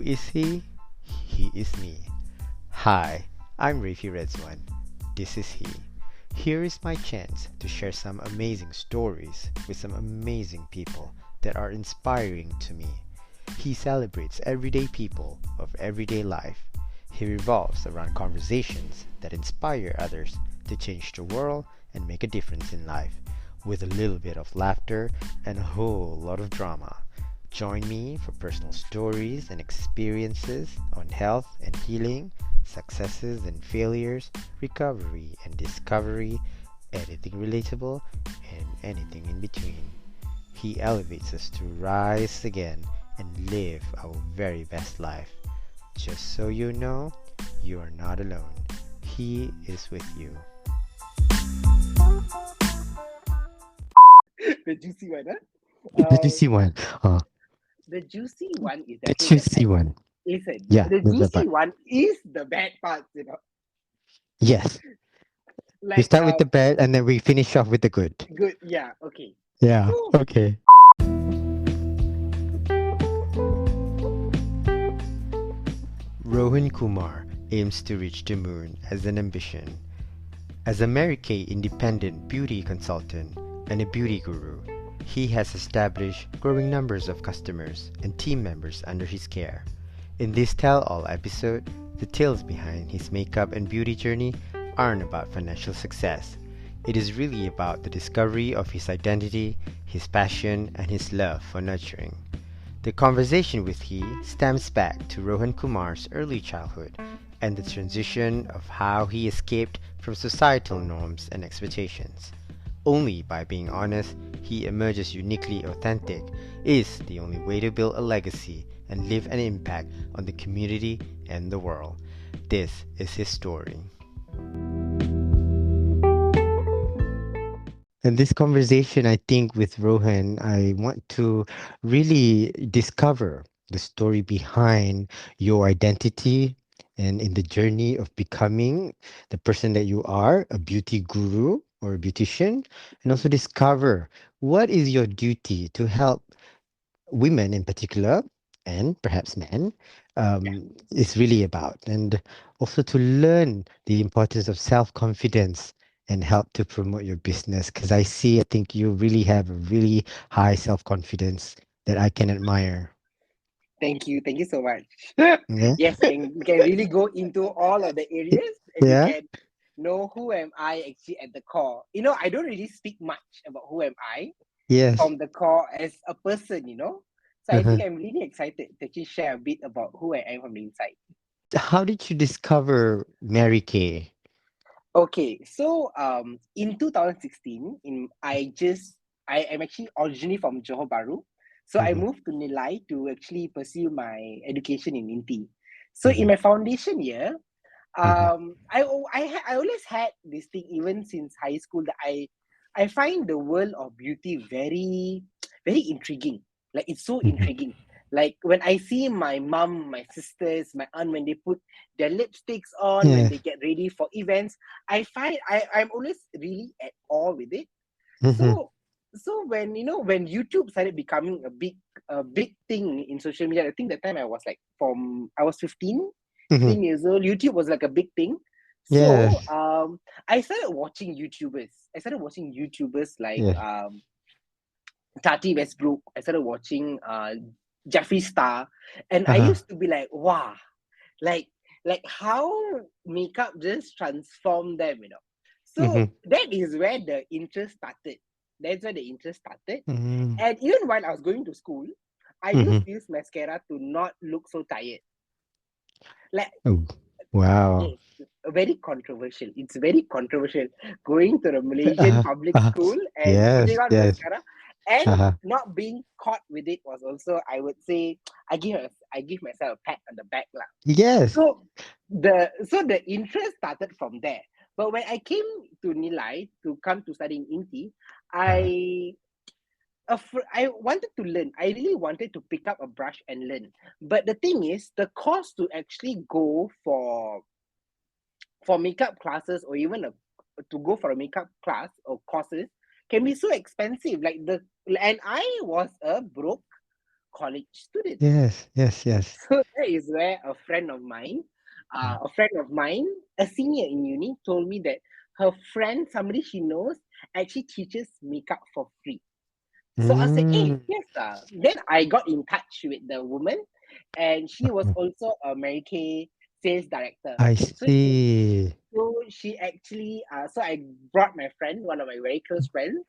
is he? He is me. Hi, I'm Rafi Redzwan. This is he. Here is my chance to share some amazing stories with some amazing people that are inspiring to me. He celebrates everyday people of everyday life. He revolves around conversations that inspire others to change the world and make a difference in life, with a little bit of laughter and a whole lot of drama. Join me for personal stories and experiences on health and healing, successes and failures, recovery and discovery, anything relatable, and anything in between. He elevates us to rise again and live our very best life. Just so you know, you are not alone. He is with you. The juicy one, huh? The juicy one. Uh, The juicy one is the definitely the juicy bad. one. Listen, Yeah, the the juicy part. one is the bad part. Yes. We Like start with the bad and then we finish off with the good. good, yeah, okay. Yeah, So okay. Rohan Kumar aims to reach the moon as an ambition. As a Mary Kay independent beauty consultant and a beauty guru, he has established growing numbers of customers and team members under his care. In this tell all episode, the tales behind his makeup and beauty journey aren't about financial success. It is really about the discovery of his identity, his passion, and his love for nurturing. The conversation with he stems back to Rohan Kumar's early childhood and the transition of how he escaped from societal norms and expectations. Only by being honest, he emerges uniquely authentic is the only way to build a legacy and leave an impact on the community and the world. This is his story. In this conversation, I think with Rohan, I want to really discover the story behind your identity and in the journey of becoming the person that you are, a beauty guru or a beautician, and also discover what is your duty to help women in particular, and perhaps men, yeah, is really about. And also to learn the importance of self confidence and help to promote your business. Because I think you really have a really high self confidence that I can admire. thank you so much. Yeah. Yes, we can really go into all of the areas and you Yeah. can know who am I actually at the core. I don't really speak much about who am I Yes. from the core as a person. So I Uh-huh. think I'm really excited to actually share a bit about who I am from the inside. How did you discover Mary Kay? Okay, so in 2016, I am actually originally from Johor Bahru, so I Mm-hmm. moved to Nilai to actually pursue my education in Inti. So in Mm-hmm. my foundation year, Mm-hmm. I always had this thing even since high school that I find the world of beauty very very intriguing. Like it's so Mm-hmm. intriguing. Like when I see my mom, my sisters, my aunt when they put their lipsticks on when Yeah. they get ready for events, I find I'm always really at awe with it. Mm-hmm. So when YouTube started becoming a big thing in social media, I think that time I was 15, Mm-hmm. 15 years old. YouTube was like a big thing. So Yes. I started watching YouTubers. I started watching YouTubers like Yes. Tati Westbrook. I started watching Jeffree Star, and I Uh-huh. used to be like, wow, like like how makeup just transformed them. So Mm-hmm. that is where the interest started. That's where the interest started. Mm-hmm. And even while I was going to school, I used Mm-hmm. to use mascara to not look so tired. Like Oh, wow. yes, very controversial. It's very controversial going to the Malaysian Uh-huh. public Uh-huh. school and Yes, putting on yes. mascara and Uh-huh. not being caught with it was also, I would say, I give myself a pat on the back lah. Yes. So the interest started from there. But when I came to Nilai to come to study in Inti, Uh-huh. I I wanted to learn. I really wanted to pick up a brush and learn. But the thing is, the cost to actually go for makeup classes or even to go for a makeup class or courses can be so expensive. And I was a broke college student. Yes, yes, yes. So that is where a friend of mine, a senior in uni, told me that her friend, somebody she knows, actually teaches makeup for free. So I said, hey, Mm, yes, sir. Then I got in touch with the woman, and she was also a Mary Kay sales director. I So she, see. so she actually, so I brought my friend, one of my very close friends,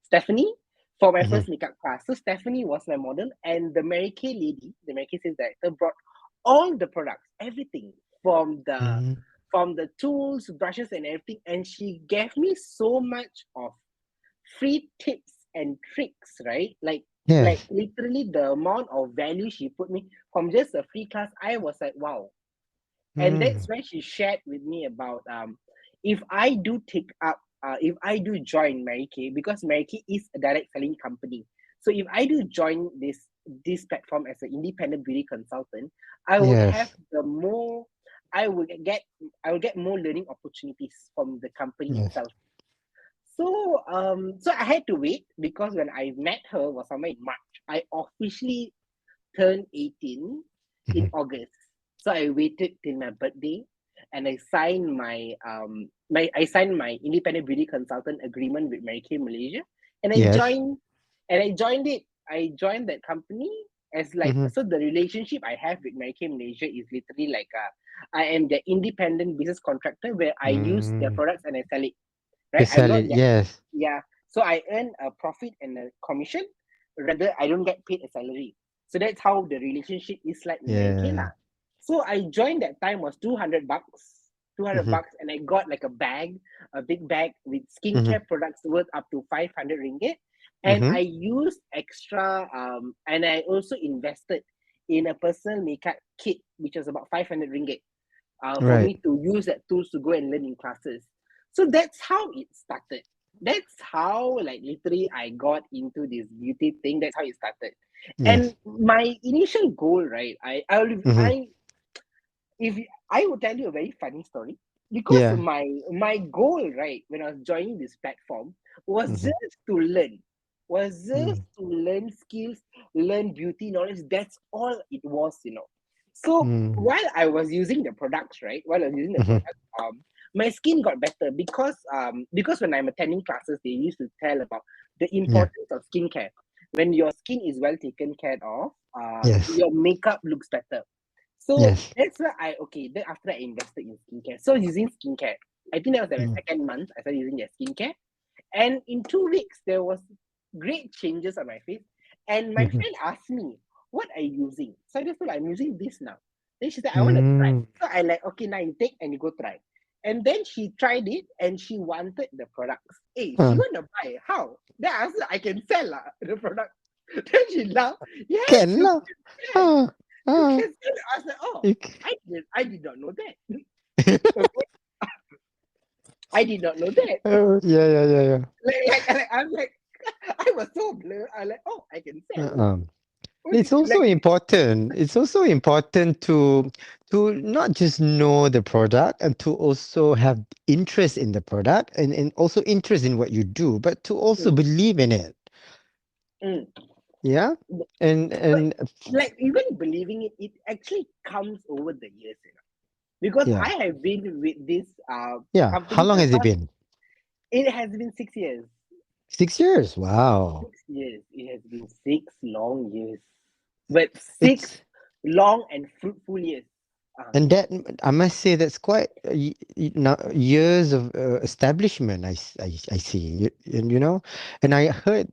Stephanie, for my Mhm, first makeup class. So Stephanie was my model, and the Mary Kay lady, the Mary Kay sales director, brought all the products, everything mhm. from the tools, brushes, and everything, and she gave me so much of free tips and tricks, right? Like Yes. literally the amount of value she put me from just a free class, I was like, wow. And that's Mm, when she shared with me about if I do take up if I do join Mary Kay, because Mary Kay is a direct selling company. So if I do join this platform as an independent beauty consultant, I would have yes. the more I would get I will get more learning opportunities from the company Yes. itself. So I had to wait because when I met her was somewhere in March. I officially turned 18 in Mhm. August. So I waited till my birthday and I signed my independent beauty consultant agreement with Mary Kay Malaysia, and Yes. I joined it. I joined that company as like, Mhm. so the relationship I have with Mary Kay Malaysia is literally like I am the independent business contractor where I use their Mm. products and I sell it, To right? I'm sell not it. yet, Yes. yeah. So I earn a profit and a commission. Rather, I don't get paid a salary. So that's how the relationship is like with Mary Kay Yeah. lah. So I joined that time was 200 bucks, two hundred Mhm. bucks, and I got like a bag, a big bag with Mhm. skincare products worth up to 500 ringgit. And Mhm. I used extra, and I also invested in a personal makeup kit, which was about 500 ringgit, for Right. me to use that tools to go and learn in classes. So that's how it started. That's how, like, literally I got into this beauty thing. That's how it started. And Yes. my initial goal, right? Mhm. If I would tell you a very funny story, because Yeah. my goal, right, when I was joining this platform was Mhm. just Mm. to learn skills, learn beauty knowledge. That's all it was, you know. So Mm. while I was using the products, right, while I was using the Mhm. products, my skin got better because when I'm attending classes, they used to tell about the Yeah. importance of skincare. When your skin is well taken care of, Yes. your makeup looks better. So Yes. that's why then after I invested in skincare. So using skincare, I think that was like my Mm. second month. I started using their skincare. And in 2 weeks, there was great changes on my face. And my Mhm. friend asked me, what are you using? So I just told her, I'm using this now. Then she said, I want to try. Mm. So I like, okay, now you take and you go try. And then she tried it and she wanted the products. Hey, she Uh, want to buy. How? Then I said, I can sell the product. Then she laughed. Yes, can you lah. can. Ah. You Ah. can sell it. I was like, oh, You I did not know that. Okay, I did not know that. oh, yeah, yeah, yeah, yeah. I'm like, I was so blurred. I like, oh, I can sell. Uh-uh. Okay, It's also like, important. It's also important to not just know the product and to also have interest in the product and also interest in what you do, but to also mm, believe in it. mm. Yeah. And But and like even believing it, it actually comes over the years, you know. Because yeah. I have been with this Yeah. How company long for the has it past. been? It has been 6 years. 6 years. Wow. 6 years. It has been 6 long years. But six It's long and fruitful years. and that I must say that's quite years of establishment. I see and you know, and I heard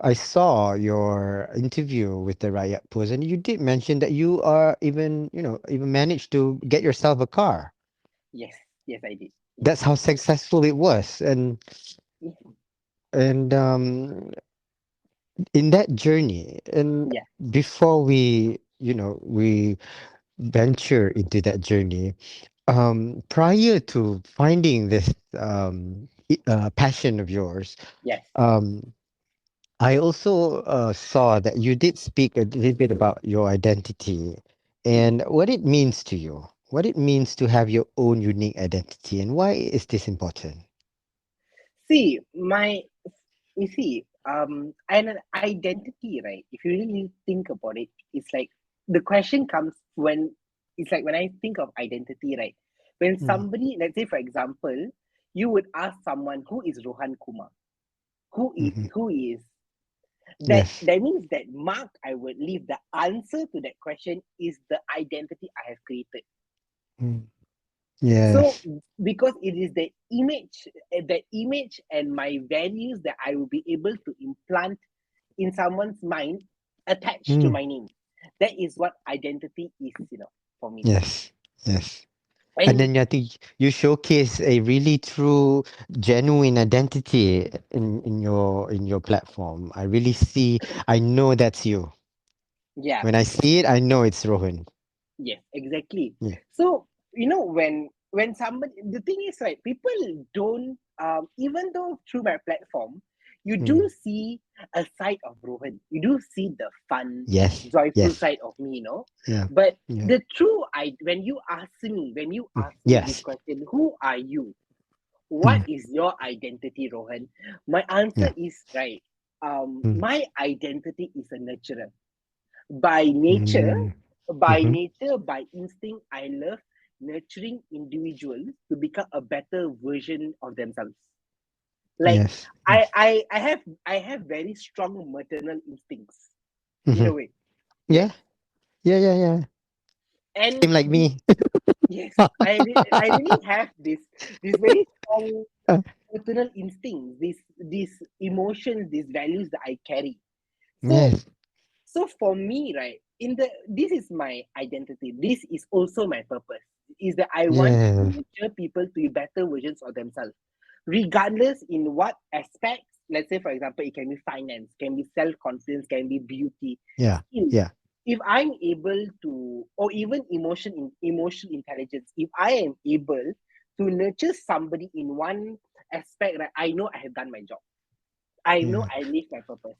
I saw your interview with the Riot Post, and you did mention that you are even even managed to get yourself a car. Yes, yes, I did. Yes, That's how successful it was, yes, and in that journey, and yeah, before we venture into that journey, prior to finding this passion of yours, yes. um, I also saw that you did speak a little bit about your identity Mm. and what it means to you, what it means to have your own unique identity, and why is this important? See, my you see, and an identity, right? If you really think about it, it's like the question comes when it's like when I think of identity, right? When Mm. somebody, let's say for example, you would ask someone who is Rohan Kumar, Mhm. who is that, Yes. that means that mark I would leave the answer to that question is the identity I have created. Mm. So Yes. because it is the image and my values that I will be able to implant in someone's mind attached to Mm. my name. That is what identity is, for me. Yes. Yes. And And then I think you showcase a really true, genuine identity in your platform. I really see. I know that's you. yeah, When I see it, I know it's Rohan. yes, exactly. Yeah. So when somebody, the thing is, right, people don't, even though through my platform you do Mm. see a side of Rohan, you do see the fun, Yes. joyful Yes. side of me, Yeah. but Yeah. the true I when you ask me this Yes. question, who are you, what Mm. is your identity, Rohan? My answer Yeah. is, right, Mm. my identity is a nurturer by nature. Mm. By Mm-hmm. nature, by instinct, I love nurturing individuals to become a better version of themselves. Like Yes. I Yes. I I have I have very strong maternal instincts in Mm-hmm. a way. Yes. Yeah. Yeah. Yeah. Yeah. And Same like me. yes, I really have this very strong maternal instincts, these emotions, these values that I carry. So Yes. So for me, right, this is my identity. This is also my purpose. Is that I want to Yes. nurture people to be better versions of themselves, regardless in what aspects. Let's say, for example, it can be finance, can be self confidence, can be beauty, Yeah. skills. Yeah. If I'm able to, or even emotional intelligence, if I am able to nurture somebody in one aspect, right, I know I have done my job. I know Yeah. I live my purpose.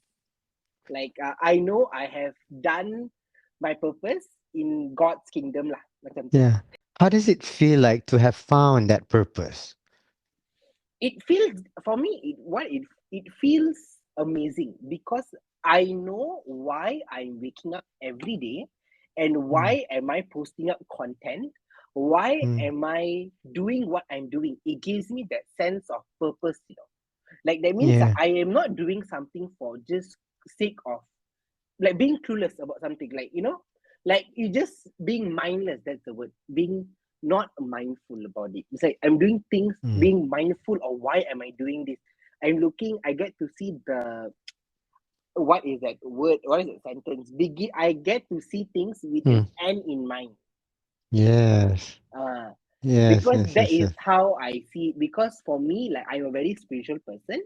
Like I know I have done my purpose in God's kingdom lah, macam tu. Yeah. How does it feel like to have found that purpose? It feels for me it feels amazing because I know why I'm waking up every day and Mm. why am I posting up content. Why Mm. am I doing what I'm doing? It gives me that sense of purpose. Like that means that Yeah. I am not doing something for just sake of like being clueless about something, like you just being mindless. That's the word, being not mindful about it. It's like I'm doing things Mm. being mindful of why am I doing this. I get to see the what is that word, what is that sentence begin. I get to see things with an Mm. end in mind. Yes. uh Yes. because Yes. that Yes. is Yes. how I see it. Because for me, like, I'm a very spiritual person.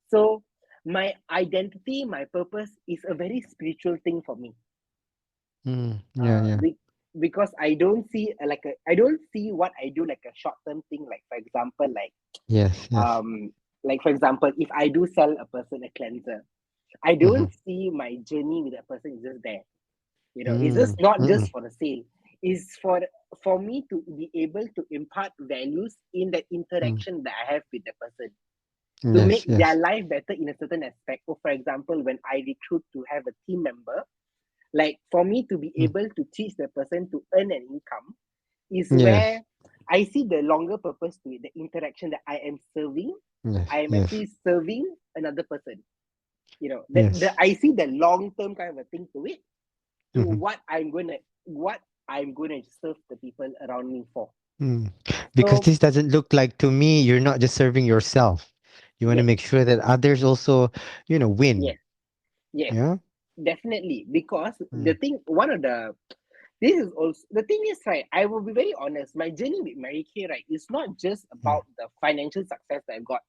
So my identity, my purpose is a very spiritual thing for me. Mm. Yeah. uh Yeah. be, because I don't see what I do like a short term thing. Like for example, Yes. Yes. like for example, if I do sell a person a cleanser, I Mm-hmm. don't see my journey with that person is just there. It's Mm. just not Mm-mm. just for the sale. It's for me to be able to impart values in the Mm. interaction that I have with the person, to make Yes. their Yes. life better in a certain aspect. Or for example, when I recruit to have a team member, like for me to be Mm. able to teach the person to earn an income is Yes. where I see the longer purpose to it, the interaction that I am serving. Yes. I am Yes. actually serving another person. That Yes. I see the long term kind of a thing to it, to Mm-hmm. what I'm gonna serve the people around me for. Mm. Because So this doesn't look like to me you're not just serving yourself. You want to yes, make sure that others also, win. yes, yes, Yeah. definitely. Because the Mm. thing, one of the this is also the thing is, right, I will be very honest. My journey with Mary Kay, right, is not just Mm. about the financial success that I got.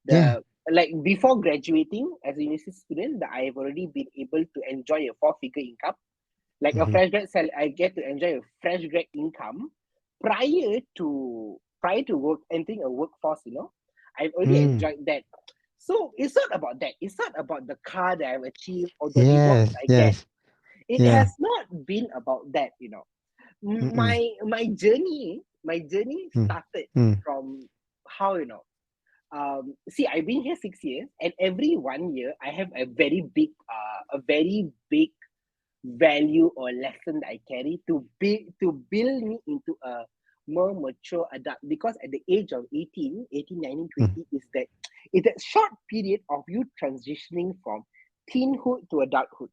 Yeah. The Like before graduating as a university student, that I have already been able to enjoy a four-figure income. Like a Mm-hmm. fresh grad I get to enjoy a fresh grad income prior to work entering a workforce. I've already Mm. enjoyed that. So it's not about that. It's not about the car that I've achieved or the rewards Yes. I get. Yes. It Yeah. has not been about that. Mm-mm. My journey Mm. started Mm. from how see, I've been here 6 years, and every 1 year I have a very big value or lesson that I carry to build me into a more mature adult. Because at the age of 18, 19, Mm. 20 is that short period of you transitioning from teenhood to adulthood.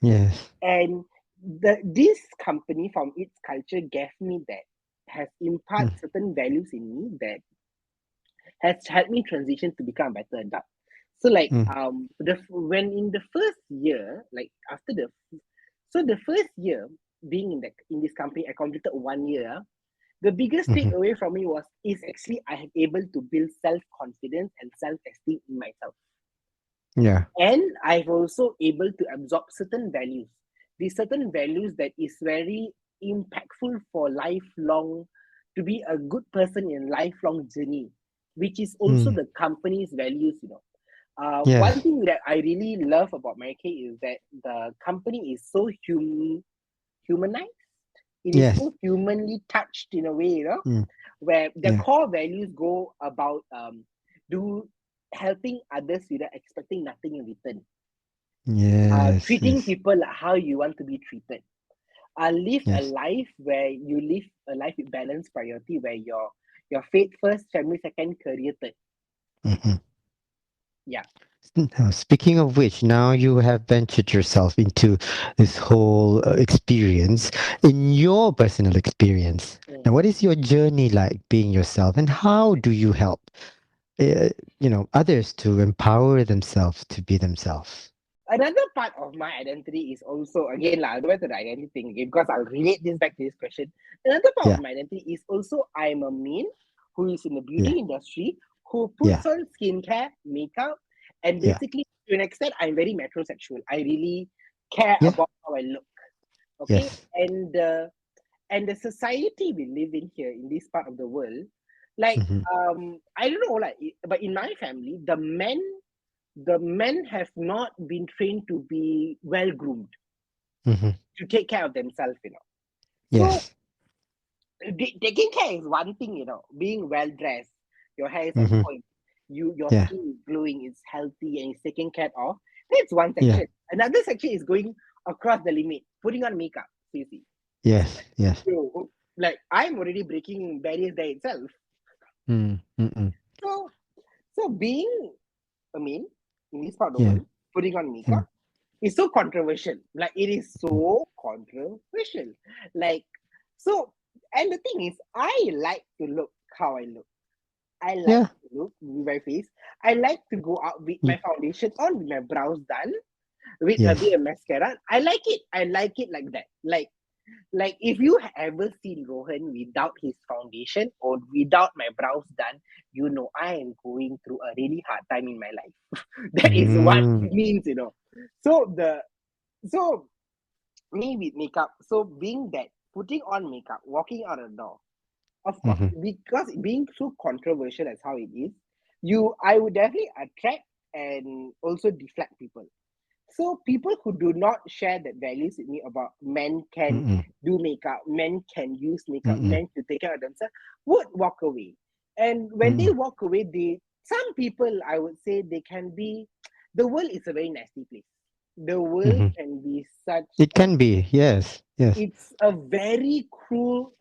Yes. And this company from its culture gave me that, has Mm. imparted certain values in me that has helped me transition to become a better adult. So like Mm. when in the first year, like after the so the first year being in this company, I completed 1 year. The biggest Mhm. takeaway from me was is actually I am able to build self confidence and self esteem in myself, Yeah. and I've also able to absorb certain values. These certain values that is very impactful for lifelong, to be a good person in lifelong journey, which is also Mm. the company's values. One Yes. thing that I really love about Mary is that the company is so humanized. It is Yes. so humanly touched in a way, Mm. where the Yeah. core values go about do helping others without expecting nothing in return, Yes. treating Yes. people like how you want to be treated. Live a Yes. life where you live a life with balanced priority, where your faith first, family second, career third. Mhm. Yeah. Now, speaking of which, now you have ventured yourself into this whole experience in your personal experience. Now, Mm. what is your journey like being yourself, and how do you help, uh, others to empower themselves to be themselves? Another part of my identity is also, again, I'll go back to the identity thing again because I'll relate this back to this question. Another part of Yeah. my identity is also I'm a man who is in the Yeah. beauty industry, who Yeah. puts on skincare, makeup, and Yeah. basically, to an extent, I'm very metrosexual. I really care Yeah. about how I look. Okay. Yes. And the society we live in here in this part of the world, like, Mm-hmm. I don't know, like, but in my family, the men have not been trained to be well groomed, Mm-hmm. to take care of themselves. So Yes. taking care is one thing. Being well dressed, your hair is on Mm-hmm. point, your Yeah. skin is glowing, it's healthy, and it's taken care of. That's one Yeah. section. Another section is going across the limit, putting on makeup. See, it's Yes. Yes. like I'm already breaking barriers there itself. Mm. Mm-mm. So so being a man in this part of the Yeah. world, putting on Yeah. makeup, it's so controversial. Like, it is Mm. so controversial. Like, so, and the thing is, I like to look how I look. I like Yeah. to look with my face. I like to go out with Mm. my foundation on, with my brows done, with a Yes. bit of mascara. I like it. I like it like that. Like, if you ever seen Rohan without his foundation or without my brows done, I am going through a really hard time in my life. That is what Mm. it means. So me with makeup, so being that, putting on makeup, walking out the door, of course, Mm-hmm. because being so controversial as how it is, I would definitely attract and also deflect people. So people who do not share that values with me about men can Mm-mm. do makeup, men can use makeup, Mm-mm. men to take care of themselves, would walk away. And when they Mm-mm. walk away, some people, I would say, they can be. The world is a very nasty place. The world Mm-hmm. can be such It a. can be. Yes. Yes. It's a very cruel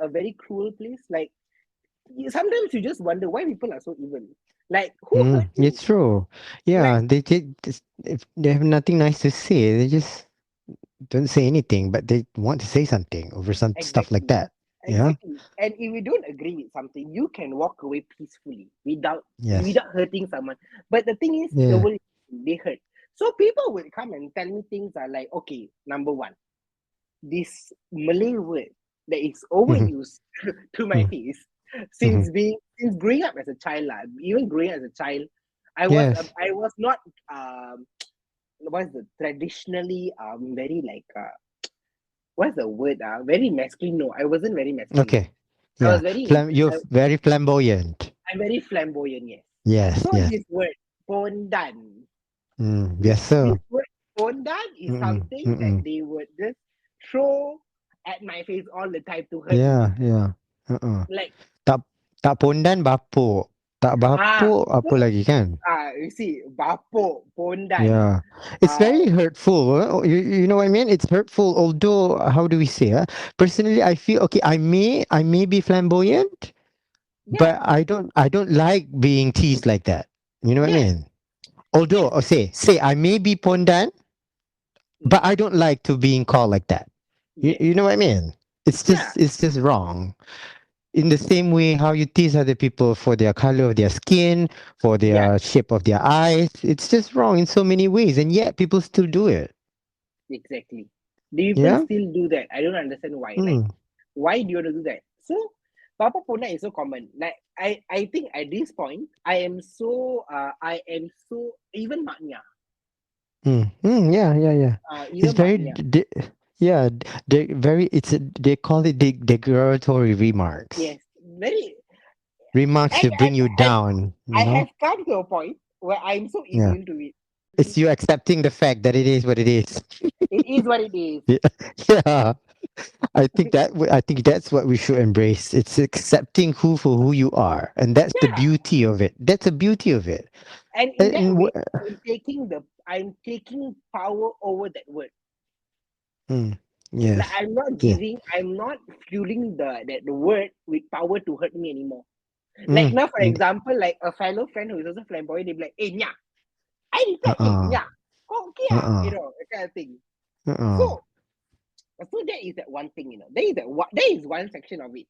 place. Like, sometimes you just wonder why people are so evil. Like, who hurt Mm. you? It's true. Like, Yeah. If they have nothing nice to say, they just don't say anything, but they want to say something over some stuff like exactly. that. Yeah. Exactly. And if you don't agree with something, you can walk away peacefully without Yes. without hurting someone. But the thing is, the Yeah. world, they hurt. So people will come and tell me things are like, okay, number one, this Malay word that is Mm-hmm. overused to my face, Mm-hmm. since growing up as a child, even growing up as a child, Yes. I was not what's the traditionally very like what's the word very masculine. No, I wasn't very masculine. Okay. I was Yeah. You're very flamboyant. I'm very flamboyant, yes. Yes. So Yes. this word pondan, Mm. this Yes, sir. this word pondan is Mm-mm. something that Mm-mm. they would just throw at my face all the time to hurt me. Yeah. Yeah. Uh-uh. Like, Tak tak pondan bapuk. Tak Ah, bapuk so apa lagi kan? you see, bapuk, pondan. Yeah. It's Uh, very hurtful. You know what I mean? It's hurtful. Although, how do we say? Personally, I feel okay. I may be flamboyant, yeah, but I don't like being teased like that. You know what I yes, mean? Although, yes, say I may be pondan, but mm, I don't like to being called like that. yes, You know what I mean? It's yeah, just wrong. In the same way, how you tease other people for their color of their skin, for yeah, their shape of their eyes, it's just wrong in so many ways, and yet people still do it. exactly. The people Yeah. still do that. I don't understand why. Like, Mm. why do you want to do that? So, Papa Pona is so common. Like, I think at this point, I am so, even Maknya, Mm. Mm. Yeah. Yeah. Yeah. It's even very. Maknya. Yeah. They very. They call it derogatory remarks. Yes, very, Remarks and, to bring you and down. I You know. have come to a point where I'm so Yeah. immune to it. It's you accepting the fact that it is what it is. It is what it is. Yeah. Yeah. I think that's what we should embrace. It's accepting who for who you are, and that's the Yeah, beauty of it. That's the beauty of it. and in And, that and way, wh- I'm taking power over that word. mm, Like yes, yes. I'm not fueling the word with power to hurt me anymore. Like Mm, now, for mm, example, like a fellow friend who is also flamboyant, they be like, "Hey, nya," I reply, "Hey, uh-uh, nya," oh, okay, uh-uh, that kind of thing. uh-uh. So, so that is that one thing, that is one section of it.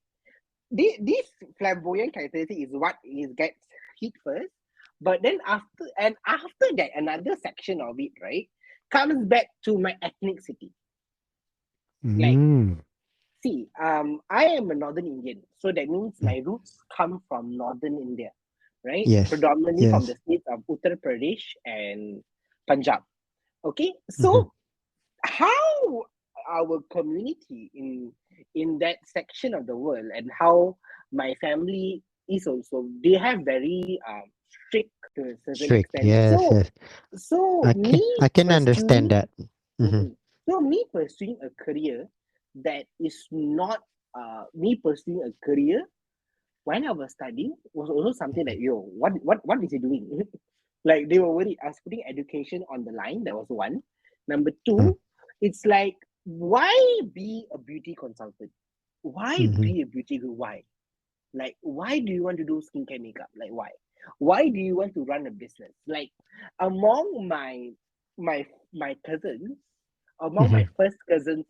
This flamboyant characteristic is what is gets hit first, but then after that, another section of it, right, comes back to my ethnicity. Like, Mm, see, I am a Northern Indian, so that means mm. my roots come from Northern India, right? Yes, Predominantly from yes. the states of Uttar Pradesh and Punjab. Okay, Mm-hmm, so how our community in that section of the world and how my family is also, they have very strict to a certain strict. extent. Yes, So yes. me I can understand pursuing that. Mm-hmm, so me pursuing a career that is not me pursuing a career when I was studying was also something mm-hmm, like, yo, what is he doing? Like they were worried. I was putting education on the line. That was one. Number two, it's like, why be a beauty consultant? Why mm-hmm, be a beauty guru? Why? Like, why do you want to do skincare makeup? Like, why? Why do you want to run a business? Like, among my my cousins, among mm-hmm. my first cousins,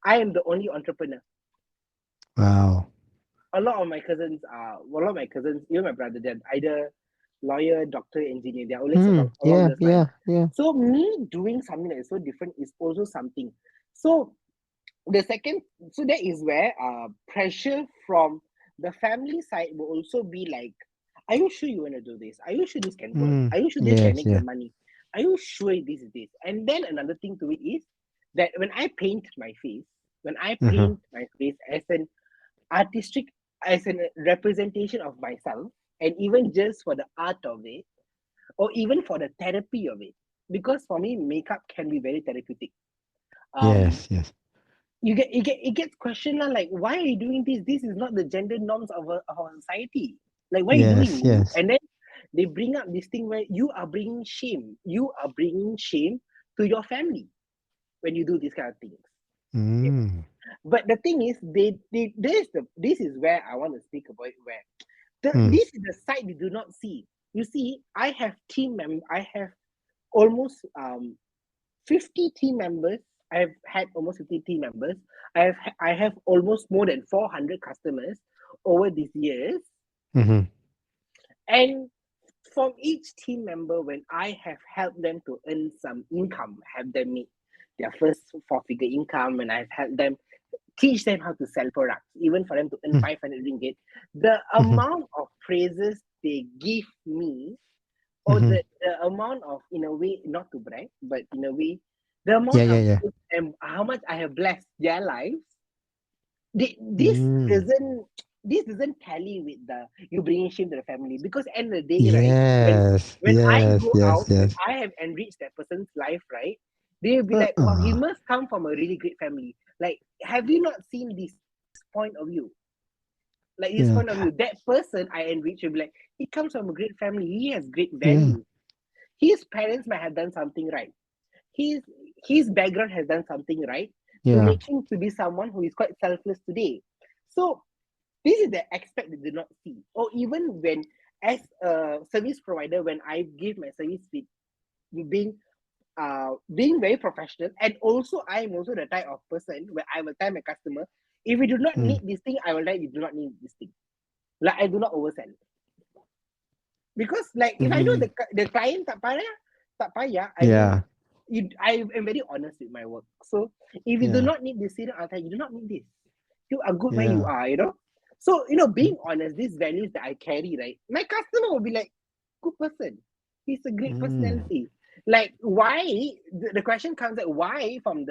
I am the only entrepreneur. Wow. A lot of my cousins, even my brother, they're either lawyer, doctor, engineer. They're always Mm, along yeah, those lines. yeah, yeah. So me doing something that is so different is also something. So the second, so that is where pressure from the family side will also be like, are you sure you want to do this? Are you sure this can work? Mm, Are you sure this can yes, make the yeah. money? Are you sure this is this? And then another thing to it is that when I Uh-huh. paint my face as an artistic, as a representation of myself, and even just for the art of it, or even for the therapy of it, because for me makeup can be very therapeutic. um Yes, yes. it gets questioned lah, like, why are you doing this? This is not the gender norms of our society. Like, what are you Yes, doing? yes. And then they bring up this thing where you are bringing shame to your family when you do these kind of things. Okay. Mm, But the thing is, this is where I want to speak about it, where mm, this is the side you do not see. You see, I have almost 50 team members. I have had almost 50 team members. I have almost more than 400 customers over these years. mm-hmm. And from each team member, when I have helped them to earn some income, have them make their first four-figure income, and I've helped them teach them how to sell products, even for them to earn Mm, 500 ringgit, the mm-hmm. amount of praises they give me, or Mm-hmm. the amount of, in a way, not to brag, but in a way, the Yeah, amount yeah, of yeah. and how much I have blessed their lives, they, Mm. this doesn't tally with the you bringing shame to the family, because end of the day, right, Yes, when I yes, go yes, out, when yes. I have enriched that person's life, right, they'll be like, wow, he Uh-uh. must come from a really great family. Like, have you not seen this point of view? Like his Yeah. point of view. That person I enrich will be like, he comes from a great family. He has great Yeah. value. His parents might have done something right. His his background has done something right to Yeah. make him to be someone who is quite selfless today. So this is the aspect they do not see. Or even when, as a service provider, when I give my service with being being very professional, and also I am also the type of person where I will tell my customer, if you do not Mm. need this thing, I will tell you do not need this thing. Like I do not oversell. Because like if I know Mm. the client tak payah, I mean, Yeah. I am very honest with my work. So if you do Yeah. not need this, I'll tell you, you do not need this. You are good where you Yeah. are, So, being honest, these values that I carry, right? My customer will be like, good person. He's a great Mm. personality. Like why the question comes like why from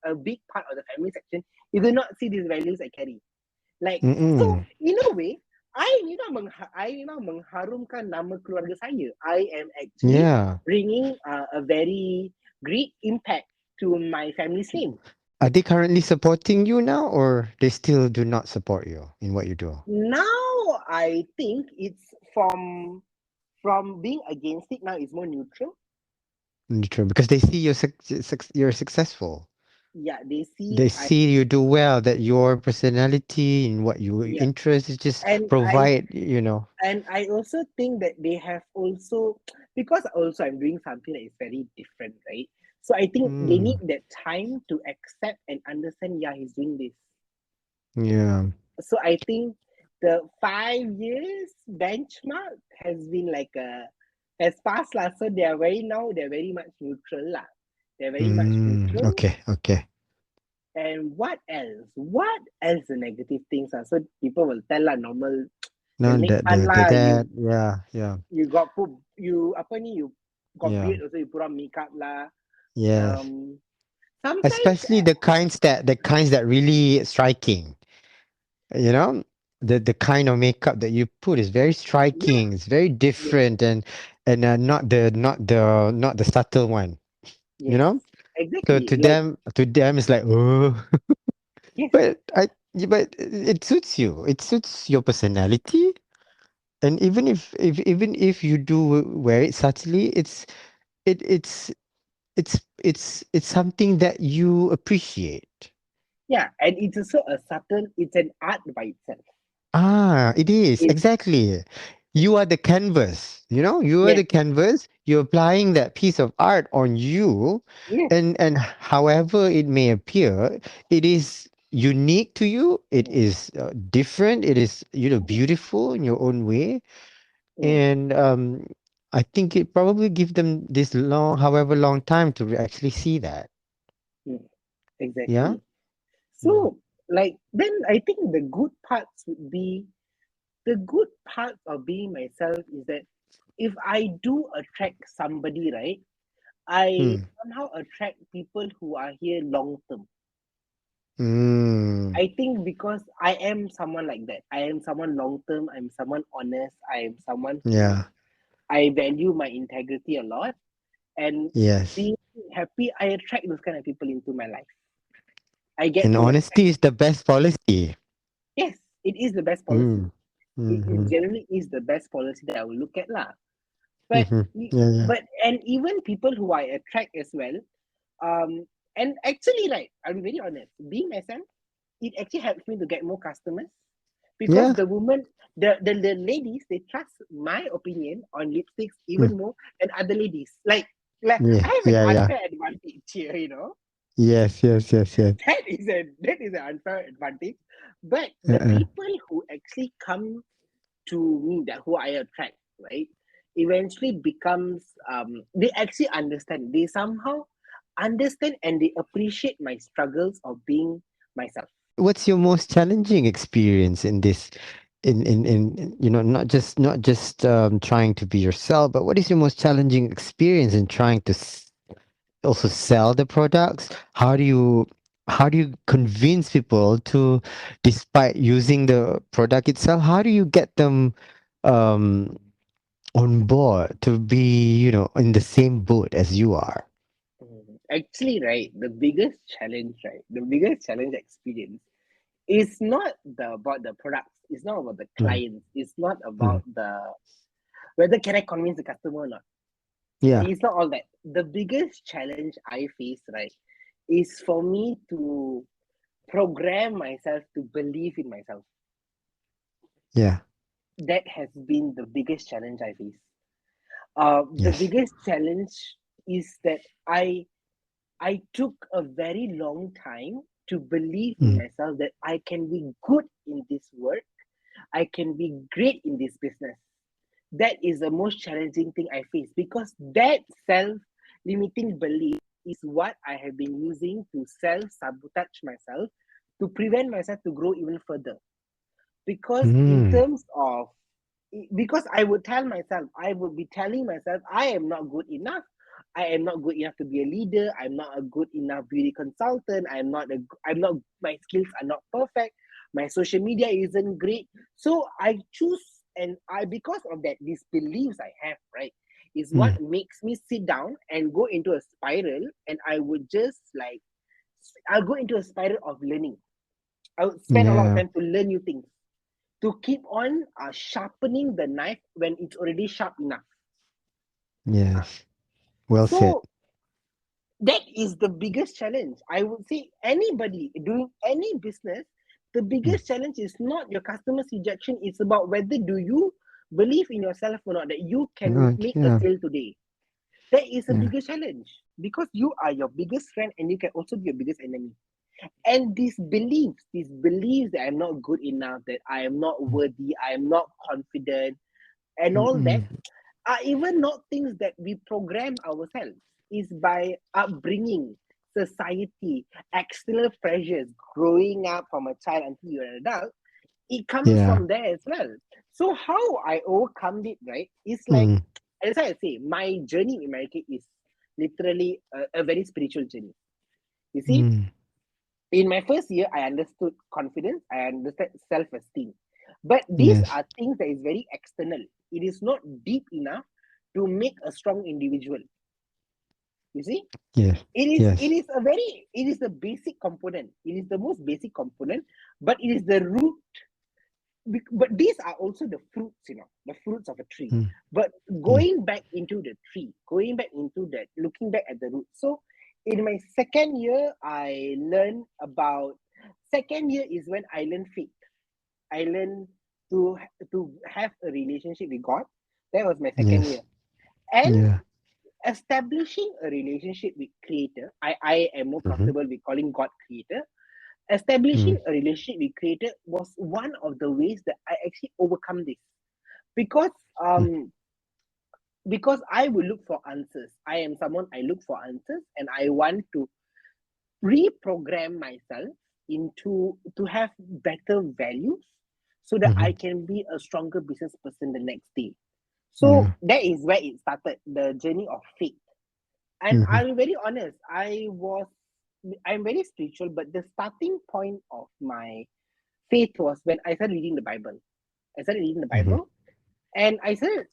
a big part of the family section, you do not see these values I carry. Like, so Mm-mm. in a way, I memang mengharumkan nama keluarga saya. I am actually Yeah. bringing a very great impact to my family's name. Are they currently supporting you now, or they still do not support you in what you do? Now I think it's from being against it. Now it's more neutral. True, because they see you're successful. Yeah, they They see I see you do well. That your personality and what you yeah, interest is just and I provide. You know. and I also think that they have also, because also I'm doing something that is very different, right? So I think they need Mm. that time to accept and understand. Yeah, he's doing this. Yeah. So I think the 5 years benchmark has been like a has passed lah. So they're very much neutral lah. They're very much Mm. neutral. Okay. Okay. And what else? What else the negative things are? So people will tell lah normal. No, They make fun the lah. that. Yeah. Yeah. You got put you apa ni you got Yeah. beard also, you put on makeup lah. Yes. Um, sometimes Especially the kinds that really striking. You know, the kind of makeup that you put is very yeah, striking. It's very yes, different, and not the subtle one. You yes, know, so exactly. Like to them it's like, oh. yes, But but it suits you. It suits your personality. And even if you do wear it subtly, it it's something that you appreciate. yeah, and it's also a subtle. It's an art by itself. Ah, it is It's exactly. You are the canvas. You know, you are yes, the canvas. You're applying that piece of art on you, yes, and however it may appear, it is unique to you. It mm, is different. It is beautiful in your own way, mm, and I think it probably give them this however long time to actually see that. mm, Yeah. exactly. Mm. So like then I think the good parts would be the good part of being myself is that if I do attract somebody, right, I Mm. somehow attract people who are here long term. Mm. I think because I am someone like that. I am someone long term. I'm someone honest. I am someone who Yeah. I value my integrity a lot. And Yes. being happy, I attract those kind of people into my life. I get And to attract. honesty is the best policy. Yes, it is the best policy. Mm. It Mm-hmm. generally is the best policy that I will look at lah. But Mm-hmm. Yeah, yeah. but and even people who I attract as well. And actually, right, I'll be very honest. Being myself, it actually helps me to get more customers because Yeah. the women, the ladies, they trust my opinion on lipsticks Mm. even more than other ladies. Like I Yeah, have an yeah, yeah. unfair advantage here. Yes, yes, yes, yes. That is an unfair advantage. But the Uh-uh. people who actually come to me, that who I attract, right, eventually becomes they actually understand. They somehow understand and they appreciate my struggles of being myself. What's your most challenging experience in this not just trying to be yourself, but what is your most challenging experience in trying to also sell the products? How do you convince people to, despite using the product itself, how do you get them um on board to be in the same boat as you are? Actually, right, the biggest challenge experience It's not about the products. It's not about the Mm. clients. It's not Mm. about the whether can I convince the customer or not. Yeah. It's not all that. The biggest challenge I face, right, is for me to program myself to believe in myself. Yeah. That has been the biggest challenge I face. The Yes. biggest challenge is that I took a very long time to believe in Mm. myself that I can be good in this work. I can be great in this business. That is the most challenging thing I face because that self limiting belief is what I have been using to self sabotage myself to prevent myself to grow even further. Because in Mm. terms of because I would tell myself, I would be telling myself, I am not good enough. I am not good enough to be a leader. I'm not a good enough beauty consultant. I'm not, my skills are not perfect. My social media isn't great. So I choose, and because of that, these beliefs I have, right, is what Mm. makes me sit down and go into a spiral. And I would just like, I'll go into a spiral of learning. I would spend a lot of Yeah. time to learn new things to keep on sharpening the knife when it's already sharp enough. Uh, Yes. Well said. so that is the biggest challenge. I would say anybody doing any business, the Mm. biggest challenge is not your customer's rejection. It's about whether do you believe in yourself or not that you can make a Yeah. sale today. That is a Yeah. biggest challenge because you are your biggest friend and you can also be your biggest enemy. And these beliefs that I'm not good enough, that I am not Mm. worthy, I am not confident, and all that Mm. are even not things that we program ourselves. Is by upbringing, society, external pressures, growing up from a child until you're an adult. It comes Yeah. from there as well. So how I overcome it, right? Is like Mm. as I say, my journey in America is literally a very spiritual journey. You see, Mm. in my first year, I understood confidence, I understood self-esteem. But these Yes. are things that is very external. It is not deep enough to make a strong individual. You see, Yes. it Yes. is a very it is the basic component. It is the most basic component, but it is the root. But these are also the fruits, the fruits of a tree. Mm. But Mm. going back into the tree, going back into that, looking back at the root. So in my second year, I learned about second year is when I learned faith. I learned to to have a relationship with God. That was my second Yes. year. And Yeah. establishing a relationship with Creator, I am more Mm-hmm. comfortable with calling God Creator. Mm. Establishing a relationship with Creator was one of the ways that I actually overcome this. Because Mm. um because I will look for answers. I am someone I look for answers and I want to reprogram myself into to have better values so that I Mm-hmm. can be a stronger business person the next day. So Yeah. that is where it started, the journey of faith. And Mm-hmm. I'll be very honest, I'm very spiritual, but the starting point of my faith was when I started reading the Bible. I started reading the Mm-hmm. Bible and I started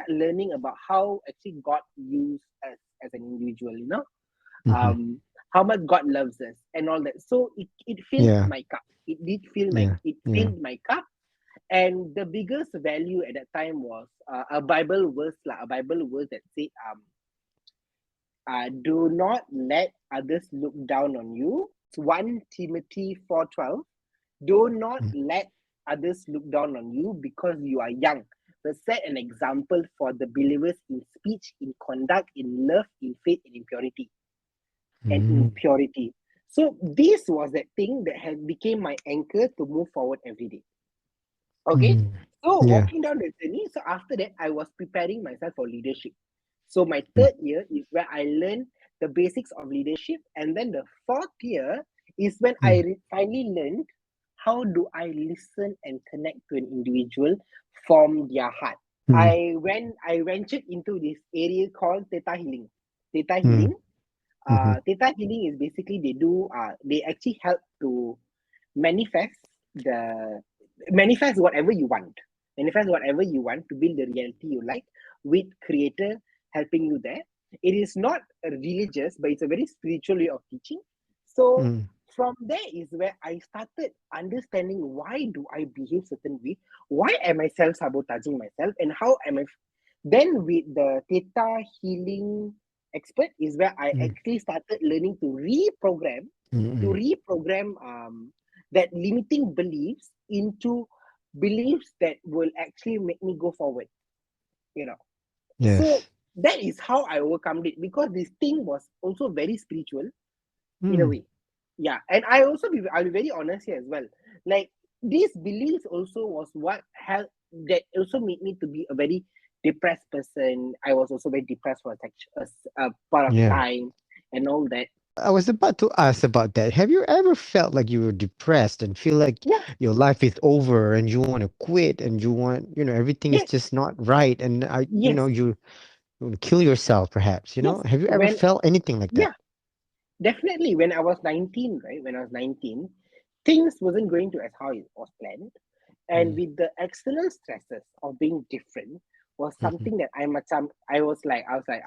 learning about how actually God used us as an individual, Mm-hmm. um, how much God loves us and all that. So it filled Yeah. my cup. It did fill my Yeah. it Yeah. filled my cup. And the biggest value at that time was a Bible verse, like a Bible verse that said, do not let others look down on you. It's 1 Timothy 4:12. Do not Mm. let others look down on you because you are young, but set an example for the believers in speech, in conduct, in love, in faith, and in purity. And in Mm. purity. So this was that thing that had became my anchor to move forward every day. Okay. Mm. So Yeah. walking down the journey. So after that, I was preparing myself for leadership. So my Mm. third year is where I learned the basics of leadership, and then the fourth year is when I Mm. finally learned how do I listen and connect to an individual from their heart. Mm. I ventured into this area called theta healing. Theta Mm. healing. Mm-hmm. Theta healing is basically they actually help to manifest the manifest whatever you want. Manifest whatever you want to build the reality you like with creator helping you there. It is not a religious, but it's a very spiritual way of teaching. So Mm. from there is where I started understanding why do I behave certain way, why am I self-sabotaging myself, and how am I. Then with the theta healing expert is where I Mm. actually started learning to Mm-mm. reprogram that limiting beliefs into beliefs that will actually make me go forward. You know, so Yes. that is how I overcome it because this thing was also very spiritual in a Mm. way. Yeah, and I'll be very honest here as well. Like these beliefs also was what helped that also made me to be a very depressed person. I was also very depressed for a part of Yeah. time and all that. I was about to ask about that. Have you ever felt like you were depressed and feel like Yeah, your life is over and you want to quit and you want, everything is yes, just not right and yes, you want to kill yourself perhaps, yes. Have you ever When felt anything like that? yeah, definitely when I was 19, right? When I was 19, things wasn't going to as how it was planned. And Mm. with the external stresses of being different was Mm-hmm. something that I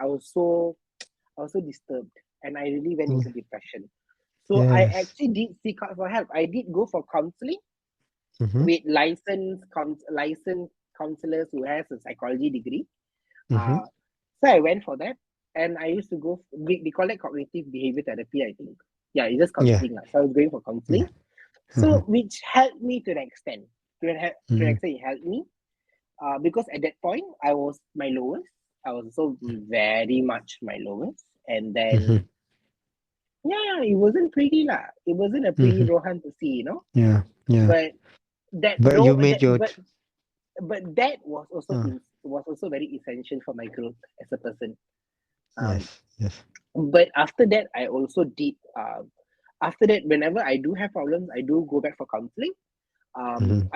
was so disturbed and I really went into Mm. depression. So I Yes. actually did seek out for help. I did go for counseling Mm-hmm. with licensed counselors who has a psychology degree. Mm-hmm. Uh, so I went for that, and I used to go. We call it cognitive behavior therapy. I think. Yeah, it's just Yeah. counseling. So I was going for Yeah. counseling. Uh-huh. So which helped me to an extent. To an Mm-hmm. extent, it helped me. Because at that point I was my lowest. I was so very much my lowest, and Mm-hmm. then yeah, it wasn't pretty lah. It wasn't a pretty Mm-hmm. Rohan to see, Yeah. Yeah. But that But you though made that your but that was also uh, was also very essential for my growth as a person. Um, yes. Yes. but after that, I also did. After that, whenever I do have problems, I do go back for counseling. Mm-hmm.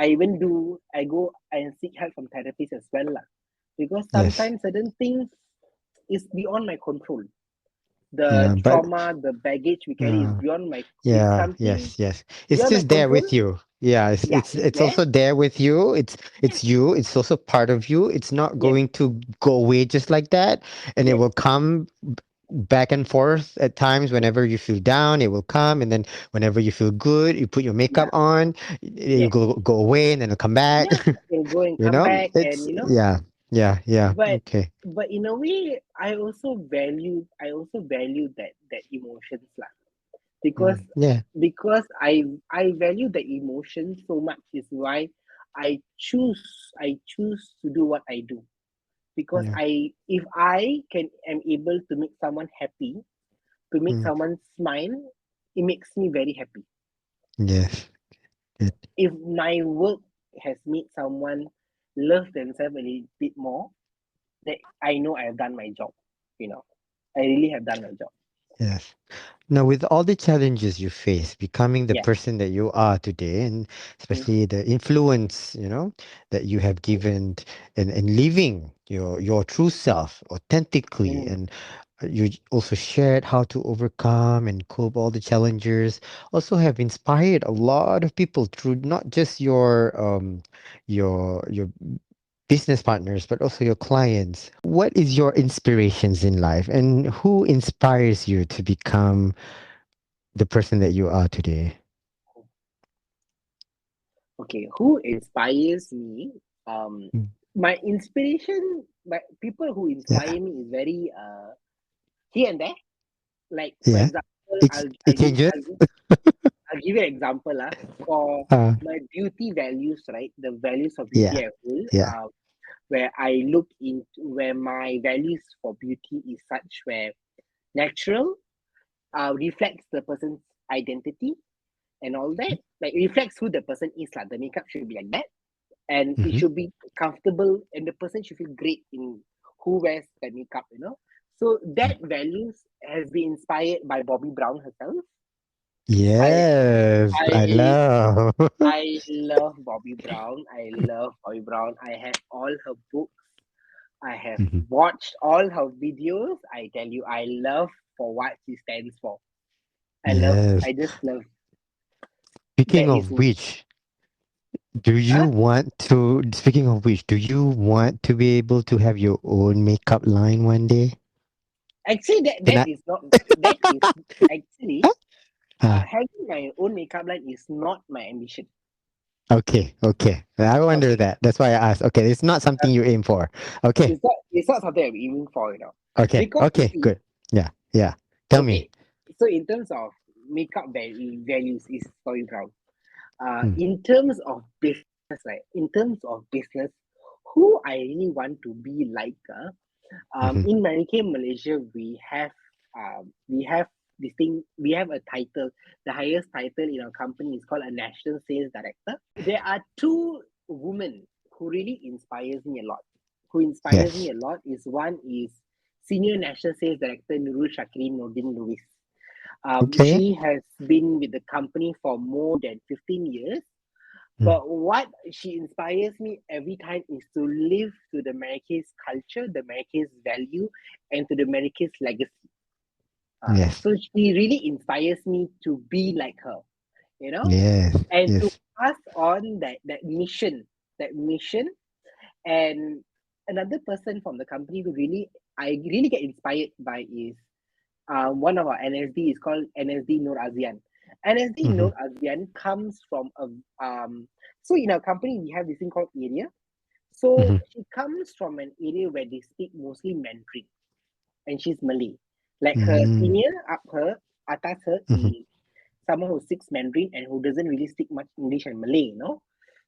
I go and seek help from therapists as well, lah. Because Yes. sometimes certain things is beyond my control. The Yeah. But trauma, the baggage we carry is uh, beyond my. It's yeah, something yes, yes. It's beyond my just there control. with you. Yeah, Yeah, it's it's there. also there with you. It's Yes, you. It's also part of you. It's not yes, going to go away just like that. And it yes, will come back and forth at times yes, whenever you feel down, it will come. And then whenever you feel good, you put your makeup yeah, on, it'll yes, go away and then it'll come back. yeah. It'll go and come back, It's and yeah, yeah, yeah. but Okay. in a way, I also value that emotions lah. because Mm, yeah, because I value the emotion so much is why I choose to do what I do because yeah. I if I can am able to make someone happy, to make Mm, someone smile, it makes me very happy. yes. Good. If my work has made someone love themselves a little bit more, that I know I have done my job. You know, I really have done my job. Yes. Now, with all the challenges you face, becoming the Yeah. person that you are today, and Mm, especially the influence, that you have given and living your true self authentically, mm, and you also shared how to overcome and cope all the challenges, also have inspired a lot of people through not just your business partners, but also your clients. What is your inspirations in life, and who inspires you to become the person that you are today? okay. Who inspires me? Um, Mm. my inspiration, my people who Yeah, inspire me is very here and there. Like for yeah. example, It changes. I'll give you an example for Uh, my beauty values, right? The values of yeah, beauty I hold, yeah. where I look into where my values for beauty is such where natural reflects the person's identity and all that. Like reflects who the person is. Like the makeup should be like that, and it Hmm. should be comfortable, and the person should feel great in who wears the makeup. So that values has been inspired by Bobby Brown herself. I Yes, I I love. I love Bobby Brown. I love Bobby Brown. I have all her books. I have Mhm. watched all her videos. I tell you, I love for what she stands for. Yes. I just love Speaking that is of which, speaking of which, do you want to be able to have your own makeup line one day? actually that Can that I? is not that is actually Huh? Uh, Having my own makeup line is not my ambition. okay, okay. I wonder Okay, that. That's why I asked. Okay, it's not something you aim for. Okay, it's not something I'm aiming for, okay, because you okay, see, good. Yeah, yeah. Tell me. okay, so in terms of makeup values is story ground. Mm, In terms of business, right? In terms of business, who I really want to be like, mm-hmm. in Malaysia, we have this thing. We have a title. The highest title in our company is called a national sales director. There are two women who really inspires me a lot. Who inspires me Yes. a lot is one is senior national sales director Nurul Shakirin Nordin Lewis. Okay. She has been with the company for more than 15 years. Mm, But what she inspires me every time is to live to the Marrakesh culture, the Marrakesh value, and to the Marrakesh legacy. yes. So she really inspires me to be like her, you know, Yes. and to Yes. pass on that mission. And another person from the company who I really get inspired by is one of our NSD is called NSD Nur Azian. NSD Mm-hmm. Nur Azian comes from a so in our company we have this thing called area. So Mm-hmm. she comes from an area where they speak mostly Mandarin, and she's Malay. Like her Mm-hmm. senior up her, atas her Mm-hmm. is someone who speaks Mandarin and who doesn't really speak much English and Malay.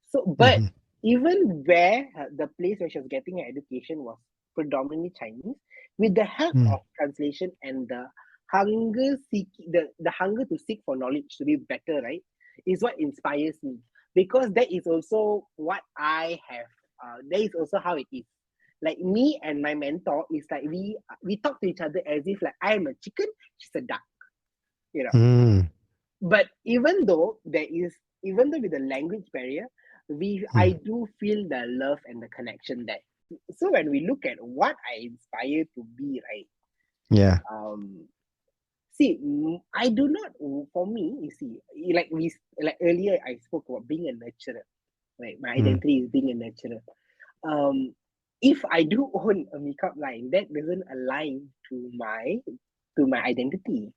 So, but Mm-hmm. even where the place where she was getting her education was predominantly Chinese, with the help of translation and the hunger to seek for knowledge to be better, right, is what inspires me, because that is also what I have. That is also how it is. Like me and my mentor is like we talk to each other as if like I am a chicken, she's a duck. You know, Mm-hmm. but even though with the language barrier, we I Mm. do feel the love and the connection there. So when we look at what I inspire to be, right, Yeah. um see, I do not, for me, you see, like earlier I spoke about being a nurturer, right? My Mm. identity is being a nurturer. um if I do own a makeup line, that doesn't align to my identity,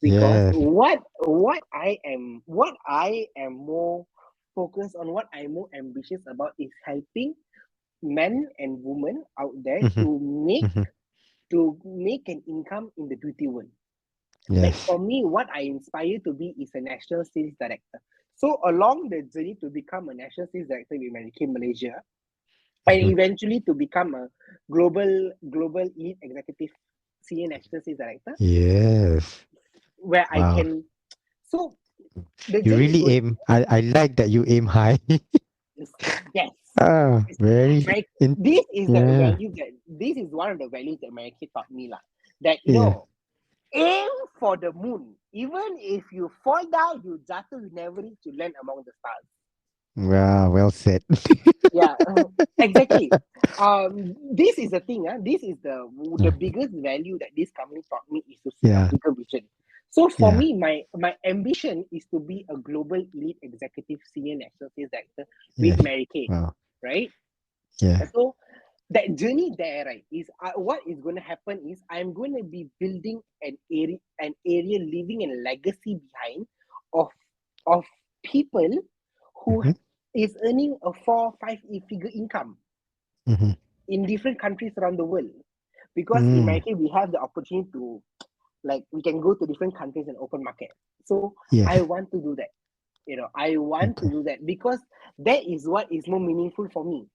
because Yes. what I am more focused on, what I'm more ambitious about is helping men and women out there Mm-hmm. Mm-hmm. to make an income in the beauty world. Like Yes. for me, what I inspire to be is a national sales director. So along the journey to become a national sales director with Medicaid Malaysia, and Mm-hmm. eventually to become a global elite executive senior national sales director, Yes. where I Wow. can. So the You journey is really going. aim. I like that you aim high. Yes. Ah, very Like in. this is the Yeah. value that this is one of the values that my kid taught me lah. That Yeah. aim for the moon. Even if you fall down, you jatuh, you never reach, you land among the stars. Wow. Well said. Yeah, exactly. This is the thing. This is the biggest value that this company taught me is to see a Yeah. bigger vision. So for Yeah. me, my ambition is to be a global elite executive senior national sales director with Yes. Mary Kay, Wow. right? Yeah. So that journey there, right, is what is going to happen is I'm going to be building an area, leaving a legacy behind of of people who Mm-hmm. is earning a 4 5 figure income Mm-hmm. in different countries around the world. Because in Mm. America we have the opportunity to, like, we can go to different countries and open market. So I Yes. want to do that. I want to Okay. do that because that is what is more meaningful for me.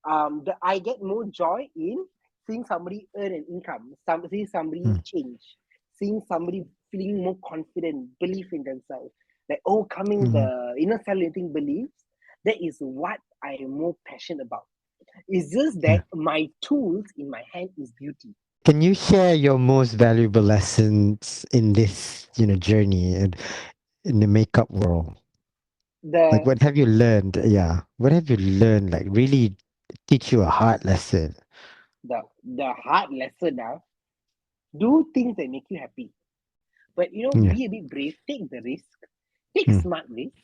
I get more joy in seeing somebody earn an income, seeing somebody Mm. change, seeing somebody feeling more confident, belief in themselves, like overcoming Mm. the inner self-limiting beliefs. That is what I am more passionate about. It's just Yeah. that my tools in my hand is beauty. Can you share your most valuable lessons in this, journey and in the makeup world? Like, The what have you learned? Yeah. What have you learned? Like, really teach you a hard lesson. the hard lesson now. Do things that make you happy. But Yeah. be a bit brave, take the risk, take Mm. smart risks,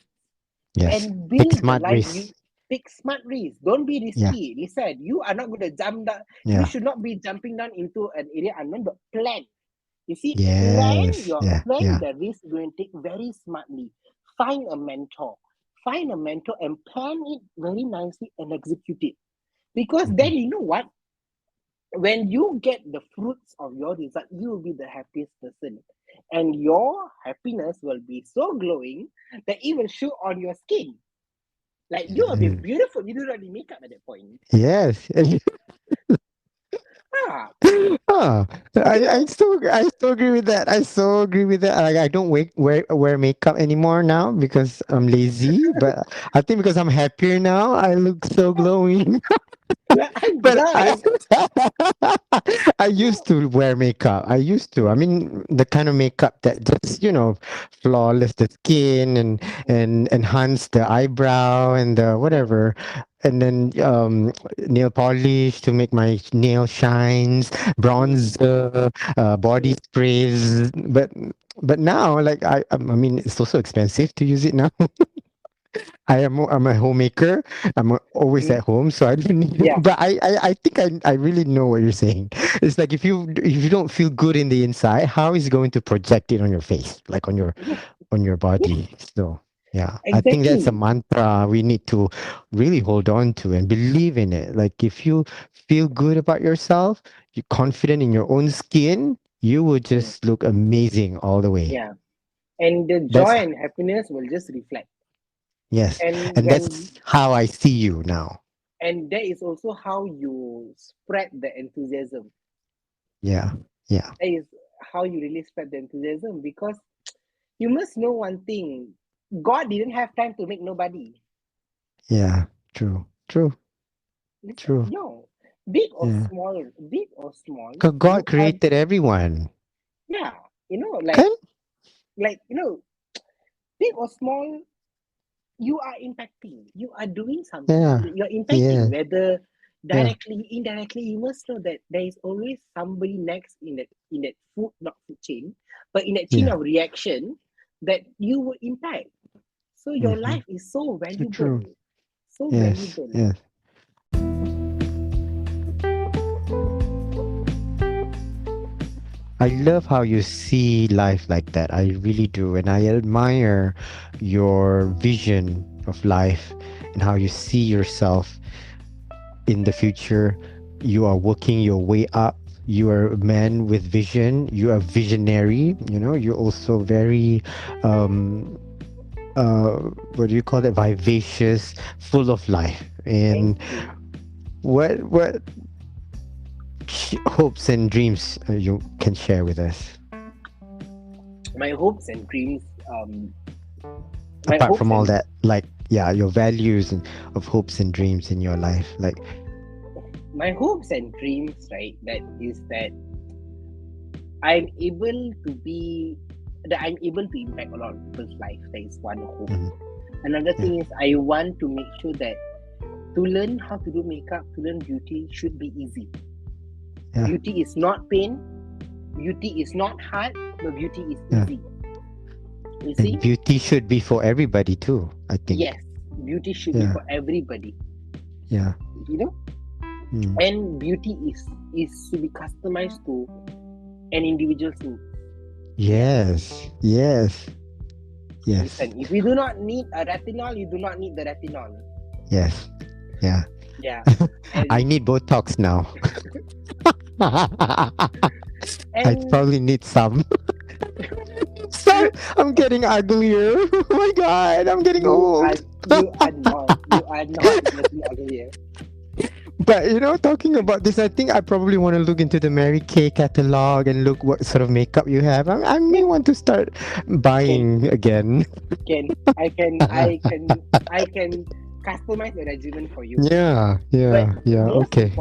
Yes. and Take build the smart life you risks. take smart risks. Don't be Yeah. risky. Listen, you are not going to jump down. You Yeah. should not be jumping down into an area unknown, but plan. You see, Yes. Yeah. plan Yeah. the risk you're going to take very smartly. Find a mentor. Find a mentor and plan it very nicely and execute it. Because then Mhm. you know what? When you get the fruits of your result, you will be the happiest person. And your happiness will be so glowing that it will show on your skin. Like you will be Yeah. beautiful. You do not need makeup at that point. Yes. Ah, Oh, you know, I still agree with that. I so agree with that. Like I don't wear makeup anymore now because I'm lazy. But I think because I'm happier now, I look so glowing. But I guys, I used to wear makeup. I used to. I mean, the kind of makeup that just flawless the skin and enhance the eyebrow and the yeah, whatever, and then nail polish to make my nail shines, mm, bronzer, body mm, sprays. But now, like I mean, it's also expensive to use it now. I'm a homemaker. Always mm, at home, so I don't need it. yeah, But I think I really know what you're saying. It's like if you don't feel good in the inside, how is it going to project it on your face, like yeah, on your yeah, body? So yeah, I think that's a exactly. mantra we need to really hold on to and believe in it. Like if you feel good about yourself, you're confident in your own skin, you will Mm, just look amazing all the way. yeah, and the That's joy and happiness will just reflect. yes, And and when that's how I see you now. and that is also how you spread the enthusiasm. Yeah, yeah, That is how you really spread the enthusiasm because you must know one thing. God didn't have time to make nobody. yeah. True, true, Listen, true. yo, Yeah. big or small, 'Cause you God are, created everyone. yeah, Kan? big or small, you are impacting. You are doing something. Yeah, You're impacting, yeah, whether yeah. directly, indirectly. You must know that there is always somebody next in that food, not food chain, but in that chain Yeah. of reaction that you will impact. So your Mm-hmm. life is so So true. valuable, so Yes, valuable. yes. I love how you see life like that. I really do. And I admire your vision of life and how you see yourself in the future. You are working your way up. You are a man with vision. You are visionary. You're also very um uh what do you call it, vivacious, full of life. Thank And you. what hopes and dreams you can share with us, My hopes and dreams. My apart hopes from all and that, like, yeah, your values and of hopes and dreams in your life, like. my hopes and dreams, right? That is that I'm able to be that I'm able to impact a lot of people's life. That is one hope. Mhm. Another Yeah, thing is I want to make sure that to learn how to do makeup, to learn beauty should be easy. yeah, Beauty is not pain, beauty is not hard, but beauty is yeah. easy. You And see? beauty should be for everybody too, I think. Yes, beauty should be Yeah, for everybody. yeah. You know? Mm. And beauty is to be customized to an individual's needs. Yes. Yes, yes, yes, Listen, if you do not need a retinol, you do not need the retinol. yes, yeah. Yeah. I And need Botox now. I and probably need some. Some. I'm getting uglier. Oh my god, I'm getting you are old. you are not getting uglier. But talking about this, I think I probably want to look into the Mary Kay catalog and look what sort of makeup you have. I may Yeah. want to start Can buying again. can I can customize a regimen for you. Yeah, But yeah, yeah. Okay.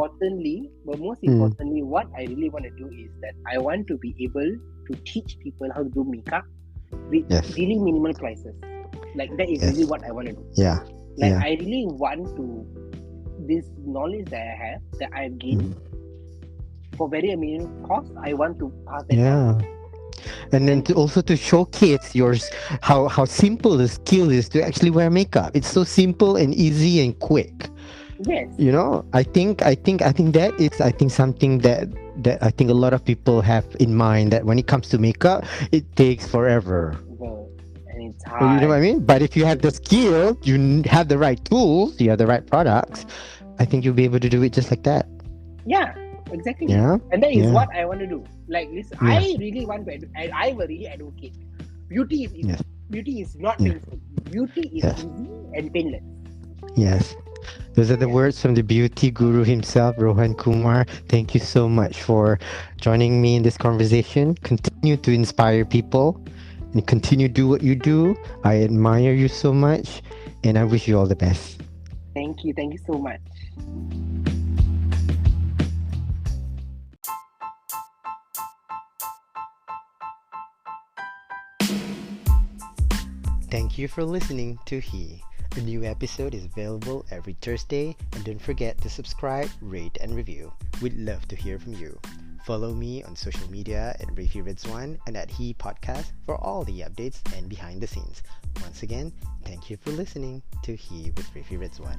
most Mm, importantly, what I really want to do is that I want to be able to teach people how to do makeup with yes, really minimal prices. Like that is really yes. what I want to do. Yeah, Like yeah. I really want to this knowledge that I have that I've gained Mm, for very minimal cost. I want to pass that on. yeah. And then And also to showcase yours, how simple the skill is to actually wear makeup. It's so simple and easy and quick. yes, I think that is, I think, something that I think a lot of people have in mind, that when it comes to makeup, it takes forever. Well, and it's You know what I hard. mean? But if you have the skill, have the right tools, you have the right products, I think you'll be able to do it just like that. Yeah, exactly. Yeah, And that is yeah, what I want to do. Like, listen, yeah, I really want to. I will really advocate. Beauty is easy. yes, Beauty is not yeah, painful. Beauty is yes, easy and painless. yes. Those are the Yeah. words from the beauty guru himself, Rohan Kumar. Thank you so much for joining me in this conversation. Continue to inspire people and continue to do what you do. I admire you so much and I wish you all the best. Thank you. Thank you so much. Thank you for listening to He. A new episode is available every Thursday, and don't forget to subscribe, rate, and review. We'd love to hear from you. Follow me on social media at Rafi Rizwan and at He Podcast for all the updates and behind the scenes. Once again, thank you for listening to He with Rafi Rizwan.